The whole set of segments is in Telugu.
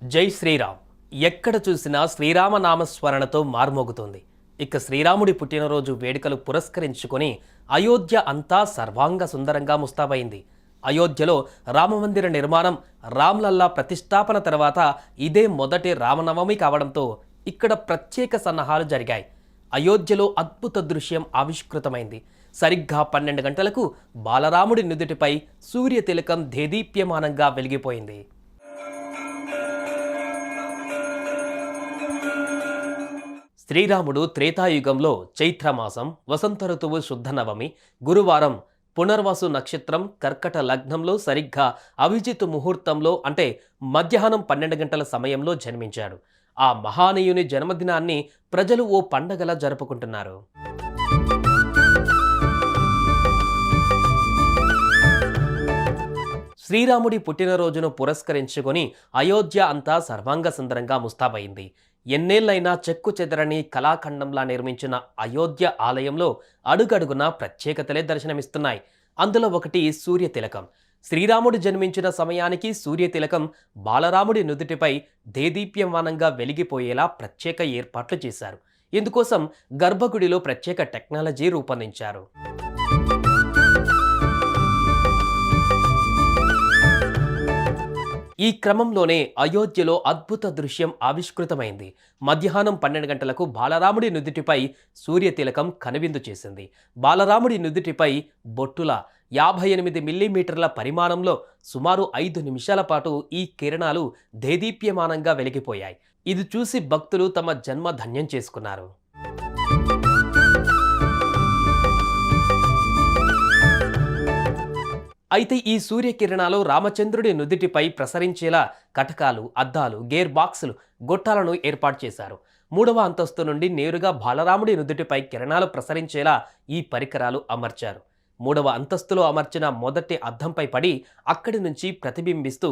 జై శ్రీరామ్. ఎక్కడ చూసినా శ్రీరామనామస్మరణతో మార్మోగుతోంది. ఇక శ్రీరాముడి పుట్టినరోజు వేడుకలు పురస్కరించుకొని అయోధ్య అంతా సర్వాంగ సుందరంగా ముస్తాబైంది. అయోధ్యలో రామమందిర నిర్మాణం, రామ్లల్లా ప్రతిష్టాపన తర్వాత ఇదే మొదటి రామనవమి కావడంతో ఇక్కడ ప్రత్యేక సన్నాహాలు జరిగాయి. అయోధ్యలో అద్భుత దృశ్యం ఆవిష్కృతమైంది. సరిగ్గా 12 గంటలకు బాలరాముడి నుదుటిపై సూర్య తిలకం దేదీప్యమానంగా వెలిగిపోయింది. శ్రీరాముడు త్రేతాయుగంలో చైత్రమాసం వసంత ఋతువు శుద్ధ నవమి గురువారం పునర్వసు నక్షత్రం కర్కట లగ్నంలో సరిగ్గా అభిజిత్ ముహూర్తంలో అంటే మధ్యాహ్నం 12 గంటల సమయంలో జన్మించాడు. ఆ మహానీయుని జన్మదినాన్ని ప్రజలు ఓ పండగలా జరుపుకుంటున్నారు. శ్రీరాముడి పుట్టినరోజును పురస్కరించుకొని అయోధ్య అంతా సర్వాంగ సుందరంగా ముస్తాబైంది. ఎన్నేళ్లైనా చెక్కు చెదరని కళాఖండంలా నిర్మించిన అయోధ్య ఆలయంలో అడుగడుగున ప్రత్యేకతలే దర్శనమిస్తున్నాయి. అందులో ఒకటి సూర్య తిలకం. శ్రీరాముడు జన్మించిన సమయానికి సూర్య తిలకం బాలరాముడి నుదుటిపై దేదీప్యమానంగా వెలిగిపోయేలా ప్రత్యేక ఏర్పాట్లు చేశారు. ఇందుకోసం గర్భగుడిలో ప్రత్యేక టెక్నాలజీ రూపొందించారు. ఈ క్రమంలోనే అయోధ్యలో అద్భుత దృశ్యం ఆవిష్కృతమైంది. మధ్యాహ్నం 12 గంటలకు బాలరాముడి నుదుటిపై సూర్య తిలకం కనువిందు చేసింది. బాలరాముడి నుదుటిపై బొట్టుల 58 మిల్లీమీటర్ల పరిమాణంలో సుమారు 5 నిమిషాల పాటు ఈ కిరణాలు దేదీప్యమానంగా వెలిగిపోయాయి. ఇది చూసి భక్తులు తమ జన్మ ధన్యం చేసుకున్నారు. అయితే ఈ సూర్యకిరణాలు రామచంద్రుడి నుదిటిపై ప్రసరించేలా కటకాలు, అద్దాలు, గేర్ బాక్సులు, గొట్టాలను ఏర్పాటు చేశారు. 3వ అంతస్తు నుండి నేరుగా బాలరాముడి నుదిటిపై కిరణాలు ప్రసరించేలా ఈ పరికరాలు అమర్చారు. 3వ అంతస్తులో అమర్చిన మొదటి అద్దంపై పడి అక్కడి నుంచి ప్రతిబింబిస్తూ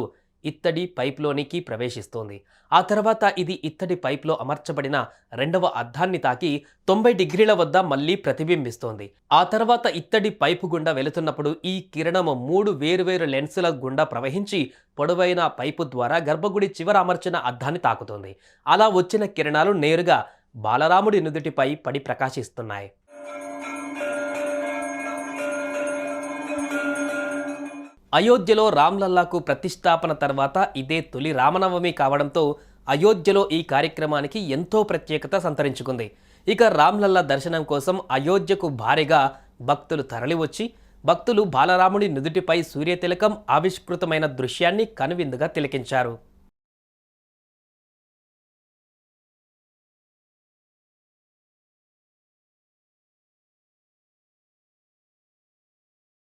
ఇత్తడి పైప్లోనికి ప్రవేశిస్తోంది. ఆ తర్వాత ఇది ఇత్తడి పైప్లో అమర్చబడిన 2వ అద్దాన్ని తాకి 90 డిగ్రీల వద్ద మళ్లీ ప్రతిబింబిస్తోంది. ఆ తర్వాత ఇత్తడి పైపు గుండా వెళుతున్నప్పుడు ఈ కిరణము 3 వేరువేరు లెన్సుల గుండా ప్రవహించి పొడవైన పైపు ద్వారా గర్భగుడి చివర అమర్చిన అద్దాన్ని తాకుతోంది. అలా వచ్చిన కిరణాలు నేరుగా బాలరాముడి నుదుటిపై పడి ప్రకాశిస్తున్నాయి. అయోధ్యలో రామ్లల్లాకు ప్రతిష్టాపన తర్వాత ఇదే తొలి రామనవమి కావడంతో అయోధ్యలో ఈ కార్యక్రమానికి ఎంతో ప్రత్యేకత సంతరించుకుంది. ఇక రామ్లల్లా దర్శనం కోసం అయోధ్యకు భారీగా భక్తులు తరలివచ్చి భక్తులు బాలరాముడి నుదుటిపై సూర్యతిలకం ఆవిష్కృతమైన దృశ్యాన్ని కనువిందుగా తిలకించారు.